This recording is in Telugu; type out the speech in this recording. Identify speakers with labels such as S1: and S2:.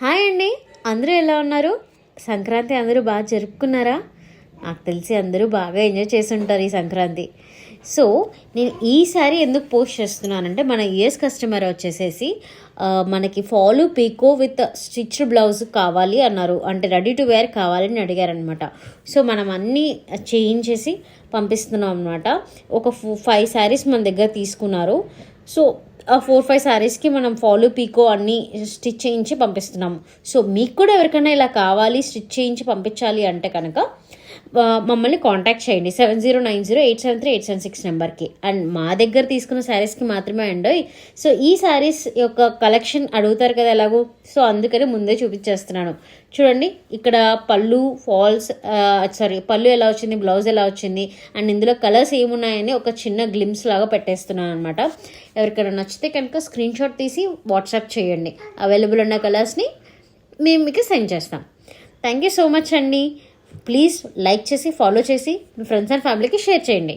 S1: హాయ్ అండి, అందరూ ఎలా ఉన్నారు? సంక్రాంతి అందరూ బాగా జరుపుకున్నారా? నాకు తెలిసి అందరూ బాగా ఎంజాయ్ చేసి ఉంటారు ఈ సంక్రాంతి. సో నేను ఈసారి ఎందుకు పోస్ట్ చేస్తున్నానంటే, మన యూఎస్ కస్టమర్ వచ్చేసేసి మనకి ఫాలు పీకో విత్ స్టిచ్డ్ బ్లౌజ్ కావాలి అన్నారు. అంటే రెడీ టు వేర్ కావాలని అడిగారనమాట. సో మనం అన్నీ చేయించేసి పంపిస్తున్నాం అనమాట. ఒక 5 శారీస్ మన దగ్గర తీసుకున్నారు. సో ఆ 4-5 శారీస్కి మనం ఫాలో పీకో అన్నీ స్టిచ్ చేయించి పంపిస్తున్నాము. సో మీకు కూడా ఎవరికైనా ఇలా కావాలి, స్టిచ్ చేయించి పంపించాలి అంటే కనుక మమ్మల్ని కాంటాక్ట్ చేయండి 7090873876 నెంబర్కి. అండ్ మా దగ్గర తీసుకున్న శారీస్కి మాత్రమే అండి. సో ఈ శారీస్ యొక్క కలెక్షన్ అడుగుతారు కదా ఎలాగో, సో అందుకని ముందే చూపించేస్తున్నాను. చూడండి, ఇక్కడ పళ్ళు ఫాల్స్ పళ్ళు ఎలా వచ్చింది, బ్లౌజ్ ఎలా వచ్చింది, అండ్ ఇందులో కలర్స్ ఏమున్నాయని ఒక చిన్న గ్లిమ్స్ లాగా పెట్టేస్తున్నాను అనమాట. ఎవరికైనా నచ్చితే కనుక స్క్రీన్ షాట్ తీసి వాట్సాప్ చేయండి. అవైలబుల్ ఉన్న కలర్స్ని మేము మీకు సెండ్ చేస్తాం. థ్యాంక్ యూ సో మచ్ అండి. ప్లీజ్ లైక్ చేసి, ఫాలో చేసి మీ ఫ్రెండ్స్ అండ్ ఫ్యామిలీకి షేర్ చేయండి.